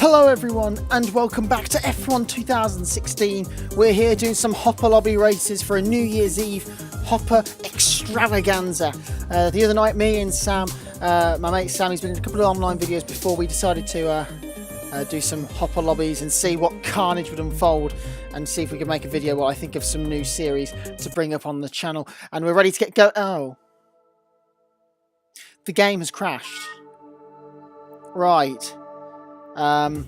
Hello everyone and welcome back to F1 2016. We're here doing some Hopper lobby races for a New Year's Eve Hopper extravaganza. The other night me and Sam, my mate Sam, he's been in a couple of online videos before, we decided to do some Hopper lobbies and see what carnage would unfold and see if we could make a video while I think of some new series to bring up on the channel. And we're ready to get go. Oh, the game has crashed. Right. We're going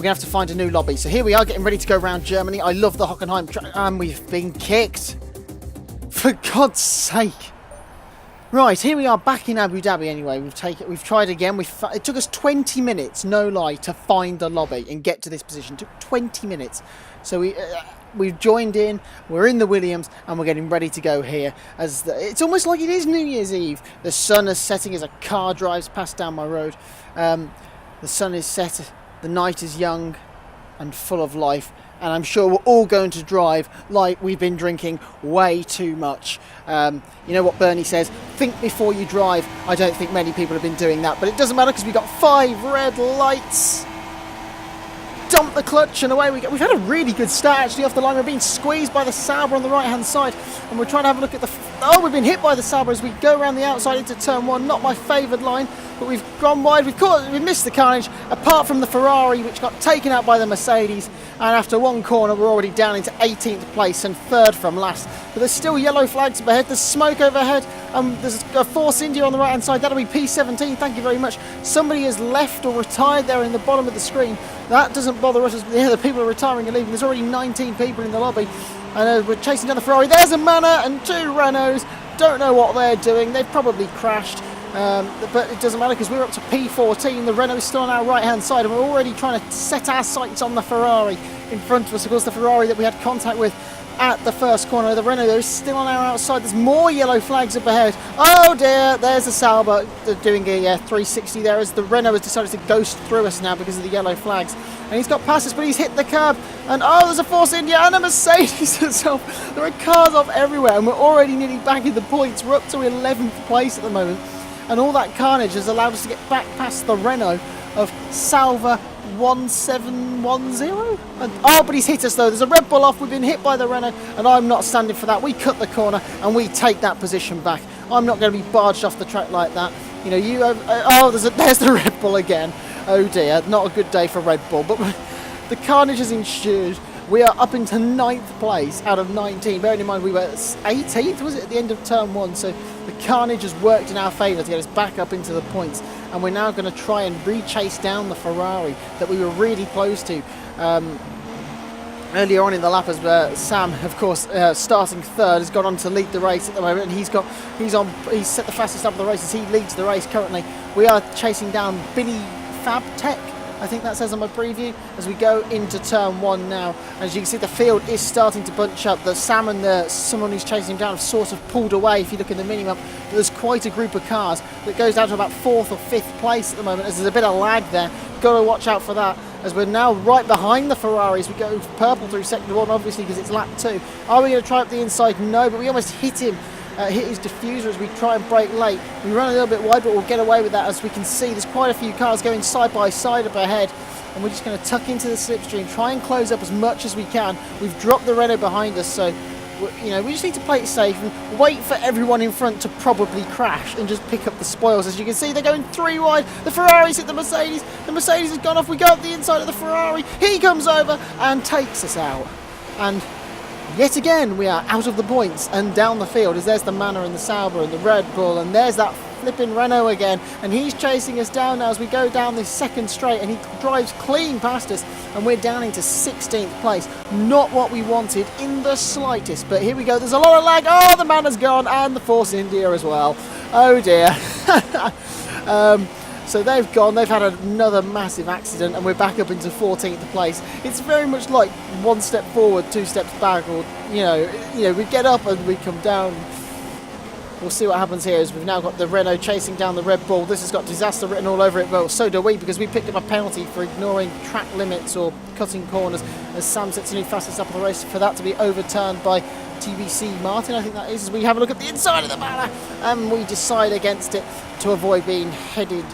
to have to find a new lobby. So here we are getting ready to go around Germany. I love the Hockenheim track. And we've been kicked. For God's sake. Right, here we are back in Abu Dhabi anyway. We've tried again. It took us 20 minutes, no lie, to find the lobby and get to this position. It took 20 minutes. So we've joined in, we're in the Williams, and we're getting ready to go here. It's almost like it is New Year's Eve. The sun is setting as a car drives past down my road. The sun is set, the night is young and full of life, and I'm sure we're all going to drive like we've been drinking way too much. You know what Bernie says, think before you drive. I don't think many people have been doing that, but it doesn't matter because we've got 5 red lights. Dump the clutch and away we go. We've had a really good start actually off the line. We're being squeezed by the Sauber on the right hand side, and we're trying to have a look at the... Oh, we've been hit by the Sauber as we go around the outside into turn 1. Not my favoured line, but we've gone wide. We've missed the carnage, apart from the Ferrari, which got taken out by the Mercedes. And after one corner, we're already down into 18th place and 3rd from last. But there's still yellow flags up ahead. There's smoke overhead. There's a Force India on the right hand side. That'll be P17. Thank you very much. Somebody has left or retired there in the bottom of the screen. That doesn't bother us. Yeah, the people are retiring and leaving. There's already 19 people in the lobby. And we're chasing down the Ferrari. There's a Mana and 2 Renaults. Don't know what they're doing. They've probably crashed. But it doesn't matter because we're up to P14. The Renault is still on our right hand side, and we're already trying to set our sights on the Ferrari in front of us. Of course, the Ferrari that we had contact with at the first corner. The Renault is still on our outside. There's more yellow flags up ahead. Oh dear, there's the Sauber doing a 360 there as the Renault has decided to ghost through us now because of the yellow flags. And he's got past us, but he's hit the curb. And oh, there's a Force India and a Mercedes itself. There are cars off everywhere, and we're already nearly back in the points. We're up to 11th place at the moment. And all that carnage has allowed us to get back past the Renault of Sauber 1710. Oh, but he's hit us though. There's a Red Bull off. We've been hit by the Renault, and I'm not standing for that. We cut the corner and we take that position back. I'm not going to be barged off the track like that. You know, oh, there's the Red Bull again. Oh dear, not a good day for Red Bull. But the carnage has ensued. We are up into 9th place out of 19. Bearing in mind we were 18th, was it, at the end of turn 1? So the carnage has worked in our favour to get us back up into the points. And we're now going to try and re-chase down the Ferrari that we were really close to. Earlier on in the lap, as Sam, of course, starting 3rd, has gone on to lead the race at the moment, and he's set the fastest lap of the race as he leads the race currently. We are chasing down Billy Fabtech, I think that says on my preview, as we go into turn 1 now. As you can see, the field is starting to bunch up. The Sam and someone who's chasing him down have sort of pulled away if you look in the mini-map. There's quite a group of cars that goes down to about 4th or 5th place at the moment, as there's a bit of lag there. Got to watch out for that, as we're now right behind the Ferraris. We go purple through sector 1, obviously, because it's lap 2. Are we going to try up the inside? No, but we almost hit him. Hit his diffuser as we try and brake late. We run a little bit wide, but we'll get away with that. As we can see, there's quite a few cars going side by side up ahead, and we're just going to tuck into the slipstream, try and close up as much as we can. We've dropped the Renault behind us, so you know, we just need to play it safe and wait for everyone in front to probably crash and just pick up the spoils. As you can see, they're going 3 wide. The Ferrari's hit the Mercedes. The Mercedes has gone off. We go up the inside of the Ferrari. He comes over and takes us out. And yet again, we are out of the points and down the field, as there's the Mana and the Sauber and the Red Bull, and there's that flipping Renault again, and he's chasing us down now as we go down this second straight, and he drives clean past us, and we're down into 16th place. Not what we wanted in the slightest, but here we go. There's a lot of lag. Oh, the Mana's gone, and the Force India as well. Oh dear. So they've gone, they've had another massive accident, and we're back up into 14th place. It's very much like 1 step forward, 2 steps back, or you know, we get up and we come down. We'll see what happens here, as we've now got the Renault chasing down the Red Bull. This has got disaster written all over it, but so do we, because we picked up a penalty for ignoring track limits or cutting corners, as Sam sets a new fastest lap of the race, for that to be overturned by TBC Martin, I think that is, as we have a look at the inside of the Mana, and we decide against it to avoid being headed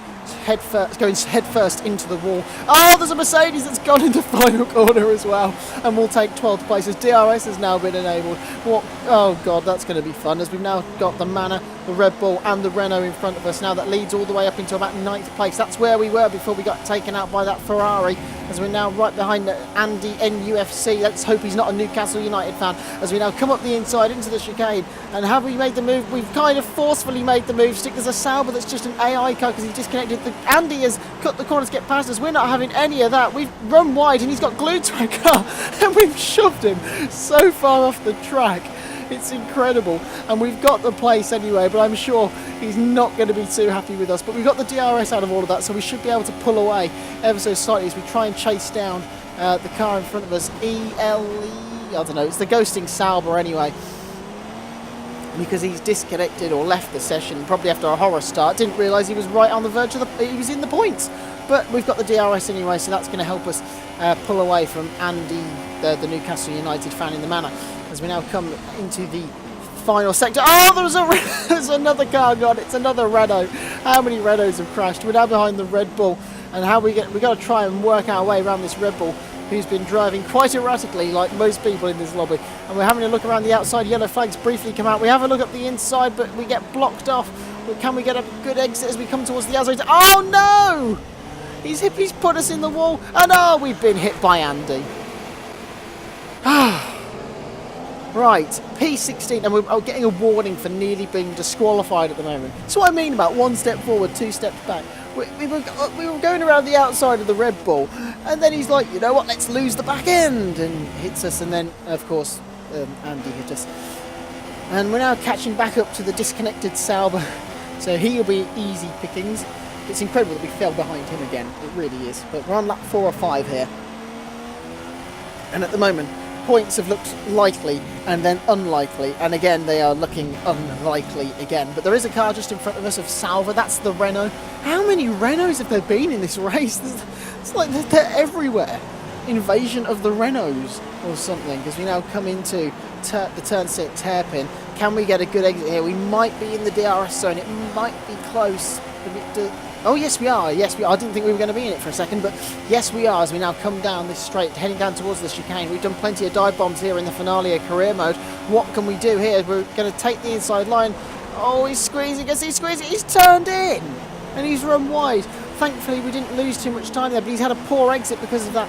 going head first into the wall. Oh, there's a Mercedes that's gone into final corner as well, and we'll take 12th place as DRS has now been enabled. What? Oh god, that's going to be fun, as we've now got the Mana, the Red Bull and the Renault in front of us now. That leads all the way up into about 9th place. That's where we were before we got taken out by that Ferrari, as we're now right behind Andy NUFC. Let's hope he's not a Newcastle United fan, as we now come up the inside into the chicane. And have we made the move? We've kind of forcefully made the move. Stick, there's a Sauber that's just an AI car because he disconnected. Andy has cut the corner to get past us. We're not having any of that. We've run wide and he's got glued to our car and we've shoved him so far off the track. It's incredible, and we've got the place anyway, but I'm sure he's not going to be too happy with us. But we've got the DRS out of all of that, so we should be able to pull away ever so slightly as we try and chase down the car in front of us. ELE, I don't know, it's the ghosting Sauber anyway, because he's disconnected or left the session probably after a horror start. Didn't realise he was right on the verge of he was in the points. But we've got the DRS anyway, so that's going to help us pull away from Andy, the Newcastle United fan in the Manor, as we now come into the final sector. Oh, there's another car gone. It's another Renault. How many Renaults have crashed? We're now behind the Red Bull, and we've got to try and work our way around this Red Bull, who's been driving quite erratically like most people in this lobby. And we're having a look around the outside. Yellow flags briefly come out. We have a look up the inside, but we get blocked off. But can we get a good exit as we come towards the Azerbaijan? Oh no! He's put us in the wall, and oh, we've been hit by Andy. Right, P16, and we're getting a warning for nearly being disqualified at the moment. That's what I mean about 1 step forward, 2 steps back. We were going around the outside of the Red Bull, and then he's like, you know what, let's lose the back end, and hits us, and then, of course, Andy hit us. And we're now catching back up to the disconnected Sauber, so he'll be easy pickings. It's incredible that we fell behind him again, it really is. But we're on lap 4 or 5 here. And at the moment, points have looked likely and then unlikely, and again they are looking unlikely again. But there is a car just in front of us of Sauber, that's the Renault. How many Renaults have there been in this race? It's like they're everywhere. Invasion of the Renaults or something, because we now come into the turn 6 hairpin. Can we get a good exit here? We might be in the DRS zone, it might be close. Oh yes we are, yes we are. I didn't think we were going to be in it for a second, but yes we are, as we now come down this straight, heading down towards the chicane. We've done plenty of dive bombs here in the finale of career mode. What can we do here? We're going to take the inside line. Oh, he's squeezing us, he's squeezing, he's turned in and he's run wide. Thankfully we didn't lose too much time there, but he's had a poor exit because of that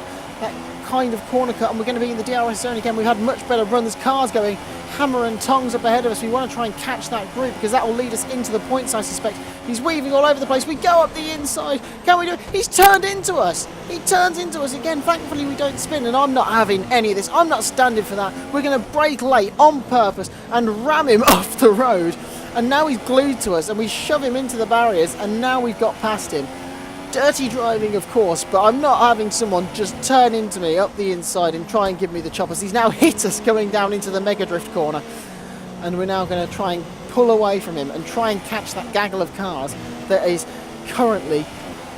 kind of corner cut, and we're going to be in the DRS zone again. We've had much better run. There's cars going hammer and tongs up ahead of us. We want to try and catch that group because that will lead us into the points, I suspect. He's weaving all over the place. We go up the inside. Can we do it? He's turned into us. He turns into us again. Thankfully we don't spin, and I'm not having any of this. I'm not standing for that. We're going to brake late on purpose and ram him off the road, and now he's glued to us, and we shove him into the barriers, and now we've got past him. Dirty driving, of course, but I'm not having someone just turn into me up the inside and try and give me the choppers. He's now hit us going down into the Mega Drift corner, and we're now going to try and pull away from him and try and catch that gaggle of cars that is currently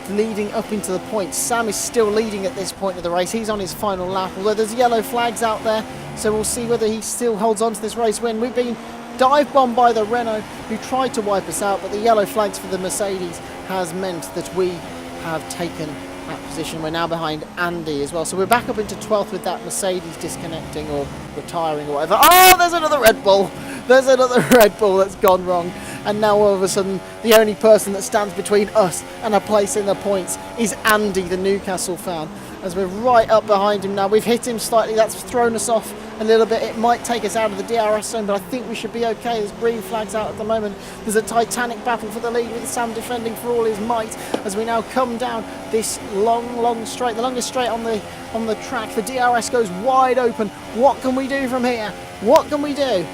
leading up into the points. Sam is still leading at this point of the race. He's on his final lap, although there's yellow flags out there, so we'll see whether he still holds on to this race win. We've been dive bombed by the Renault, who tried to wipe us out, but the yellow flags for the Mercedes has meant that we have taken that position. We're now behind Andy as well, so we're back up into 12th with that Mercedes disconnecting or retiring or whatever. Oh, there's another Red Bull. There's another Red Bull that's gone wrong, and now all of a sudden the only person that stands between us and a place in the points is Andy, the Newcastle fan, as we're right up behind him now. We've hit him slightly, that's thrown us off a little bit. It might take us out of the DRS zone, but I think we should be okay. There's green flags out at the moment. There's a titanic battle for the lead with Sam defending for all his might as we now come down this long straight, the longest straight on the track. The DRS goes wide open. What can we do from here? What can we do?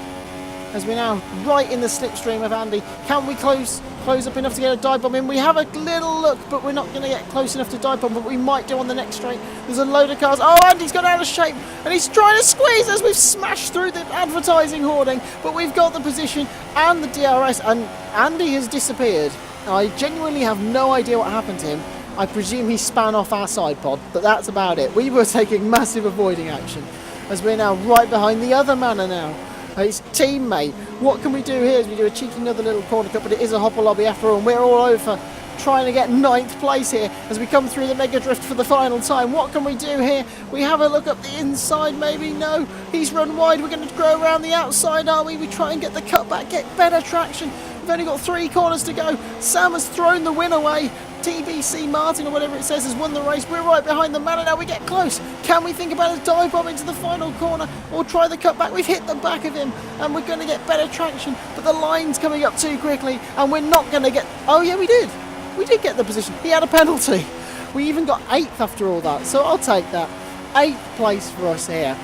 As we're now right in the slipstream of Andy. Can we close up enough to get a dive bomb in? We have a little look, but we're not going to get close enough to dive bomb, but we might do on the next straight. There's a load of cars. Oh, Andy's got out of shape, and he's trying to squeeze us. We've smashed through the advertising hoarding, but we've got the position and the DRS, and Andy has disappeared. Now, I genuinely have no idea what happened to him. I presume he span off our side pod, but that's about it. We were taking massive avoiding action, as we're now right behind the other Manor now. His teammate. What can we do here? As we do a cheeky another little corner cut, but it is a hopper lobby after all, and we're all over trying to get 9th place here as we come through the mega drift for the final time. What can we do here? We have a look up the inside, maybe. No, he's run wide. We're going to go around the outside, are we? We try and get the cutback, get better traction. We've only got 3 corners to go. Sam has thrown the win away. TBC Martin, or whatever it says, has won the race. We're right behind the man, and now we get close. Can we think about a dive bomb into the final corner or try the cutback? We've hit the back of him, and we're going to get better traction, but the line's coming up too quickly, and we're not going to get... Oh, yeah, we did. We did get the position. He had a penalty. We even got 8th after all that, so I'll take that. 8th place for us here.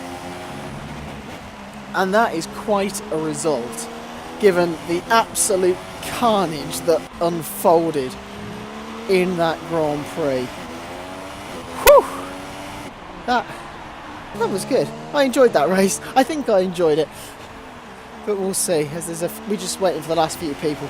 And that is quite a result, given the absolute carnage that unfolded in that Grand Prix. Whew! That was good. I enjoyed that race. I think I enjoyed it. But we'll see, as we're just waiting for the last few people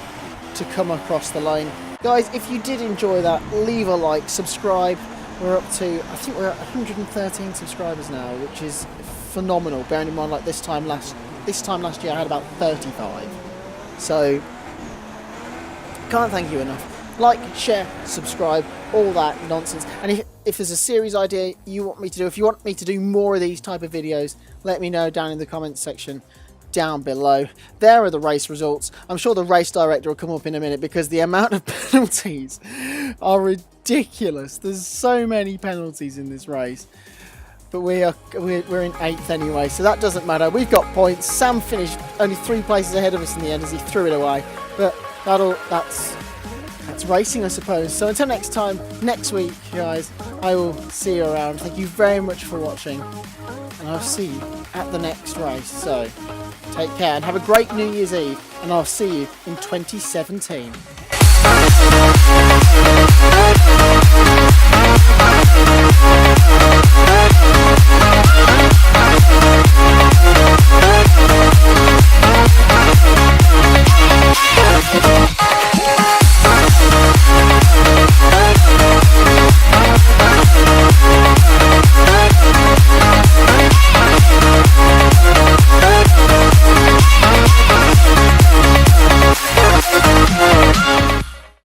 to come across the line. Guys, if you did enjoy that, leave a like, subscribe. We're up to, I think we're at 113 subscribers now, which is phenomenal. Bearing in mind, like this time last year, I had about 35. So, can't thank you enough. Like, share, subscribe, all that nonsense. And if there's a series idea you want me to do, if you want me to do more of these type of videos, let me know down in the comments section down below. There are the race results. I'm sure the race director will come up in a minute because the amount of penalties are ridiculous. There's so many penalties in this race. But we're in 8th anyway, so that doesn't matter. We've got points. Sam finished only 3 places ahead of us in the end as he threw it away. But that's racing, I suppose. So until next time, next week, guys, I will see you around. Thank you very much for watching, and I'll see you at the next race. So take care and have a great New Year's Eve, and I'll see you in 2017.